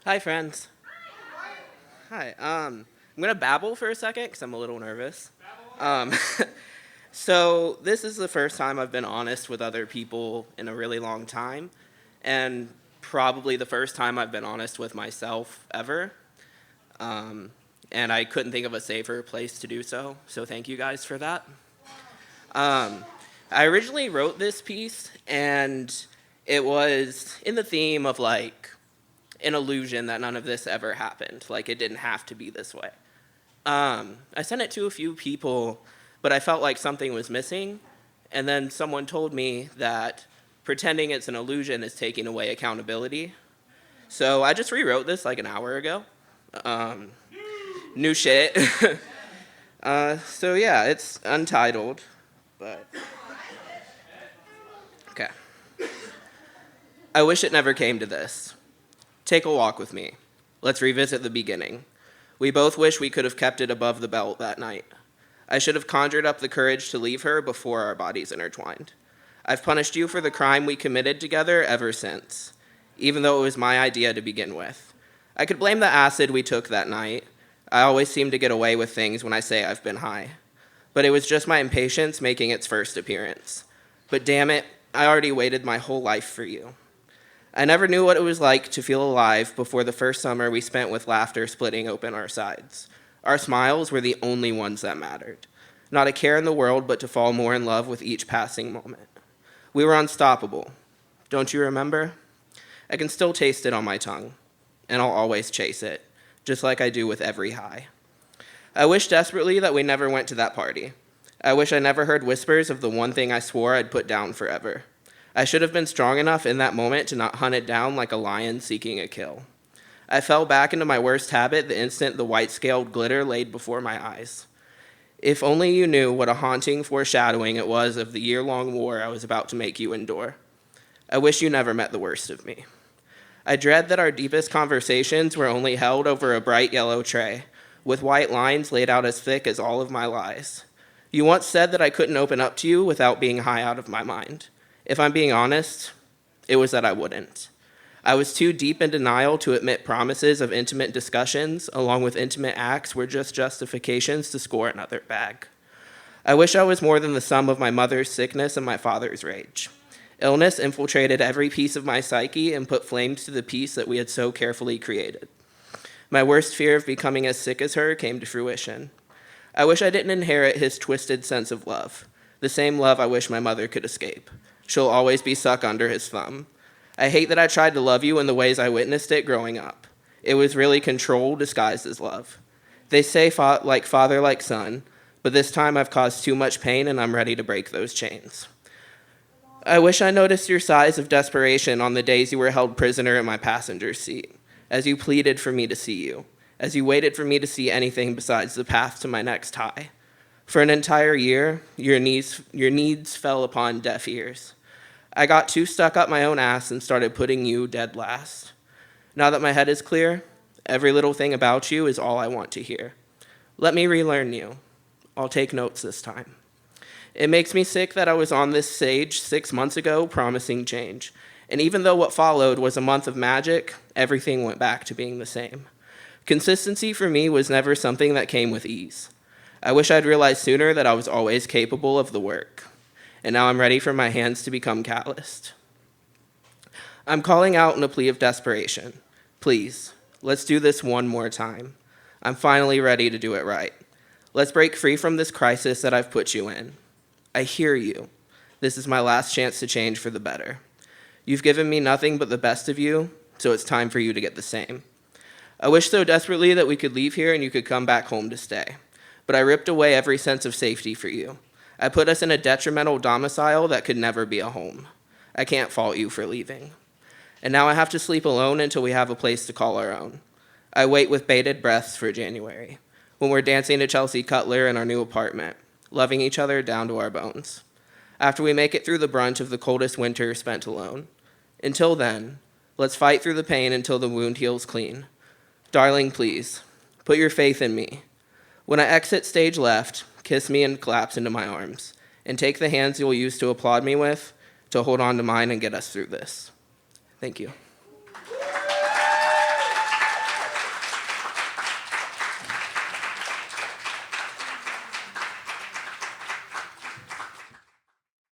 Hi, friends. Hi. I'm gonna babble for a second because I'm a little nervous. Um, so this is the first time I've been honest with other people in a really long time, and probably the first time I've been honest with myself ever. Um, and I couldn't think of a safer place to do so. So thank you guys for that. Um, I originally wrote this piece, and it was in the theme of like an illusion that none of this ever happened. Like it didn't have to be this way. I sent it to a few people, but I felt like something was missing. And then someone told me that pretending it's an illusion is taking away accountability. So I just rewrote this like an hour ago. Um, New shit. So yeah, it's untitled, but okay. I wish it never came to this. Take a walk with me. Let's revisit the beginning. We both wish we could have kept it above the belt that night. I should have conjured up the courage to leave her before our bodies intertwined. I've punished you for the crime we committed together ever since, even though it was my idea to begin with. I could blame the acid we took that night. I always seem to get away with things when I say I've been high. But it was just my impatience making its first appearance. But damn it, I already waited my whole life for you. I never knew what it was like to feel alive before the first summer we spent with laughter splitting open our sides. Our smiles were the only ones that mattered. Not a care in the world but to fall more in love with each passing moment. We were unstoppable. Don't you remember? I can still taste it on my tongue, and I'll always chase it, just like I do with every high. I wish desperately that we never went to that party. I wish I never heard whispers of the one thing I swore I'd put down forever. I should have been strong enough in that moment to not hunt it down like a lion seeking a kill. I fell back into my worst habit the instant the white-scaled glitter laid before my eyes. If only you knew what a haunting foreshadowing it was of the year-long war I was about to make you endure. I wish you never met the worst of me. I dread that our deepest conversations were only held over a bright yellow tray, with white lines laid out as thick as all of my lies. You once said that I couldn't open up to you without being high out of my mind. If I'm being honest, it was that I wouldn't. I was too deep in denial to admit promises of intimate discussions, along with intimate acts, were just justifications to score another bag. I wish I was more than the sum of my mother's sickness and my father's rage. Illness infiltrated every piece of my psyche and put flames to the peace that we had so carefully created. My worst fear of becoming as sick as her came to fruition. I wish I didn't inherit his twisted sense of love, the same love I wish my mother could escape. She'll always be stuck under his thumb. I hate that I tried to love you in the ways I witnessed it growing up. It was really control disguised as love. They say like father, like son, but this time I've caused too much pain and I'm ready to break those chains. I wish I noticed your sighs of desperation on the days you were held prisoner in my passenger seat, as you pleaded for me to see you, as you waited for me to see anything besides the path to my next high. For an entire year, your needs fell upon deaf ears. I got too stuck up my own ass and started putting you dead last. Now that my head is clear, every little thing about you is all I want to hear. Let me relearn you. I'll take notes this time. It makes me sick that I was on this stage 6 months ago promising change. And even though what followed was a month of magic, everything went back to being the same. Consistency for me was never something that came with ease. I wish I'd realized sooner that I was always capable of the work. And now I'm ready for my hands to become calloused. I'm calling out in a plea of desperation. Please, let's do this one more time. I'm finally ready to do it right. Let's break free from this crisis that I've put you in. I hear you. This is my last chance to change for the better. You've given me nothing but the best of you, so it's time for you to get the same. I wish so desperately that we could leave here and you could come back home to stay. But I ripped away every sense of safety for you. I put us in a detrimental domicile that could never be a home. I can't fault you for leaving. And now I have to sleep alone until we have a place to call our own. I wait with bated breaths for January, when we're dancing to Chelsea Cutler in our new apartment, loving each other down to our bones. After we make it through the brunt of the coldest winter spent alone. Until then, let's fight through the pain until the wound heals clean. Darling, please, put your faith in me. When I exit stage left, kiss me and collapse into my arms, and take the hands you'll use to applaud me with to hold on to mine and get us through this. Thank you.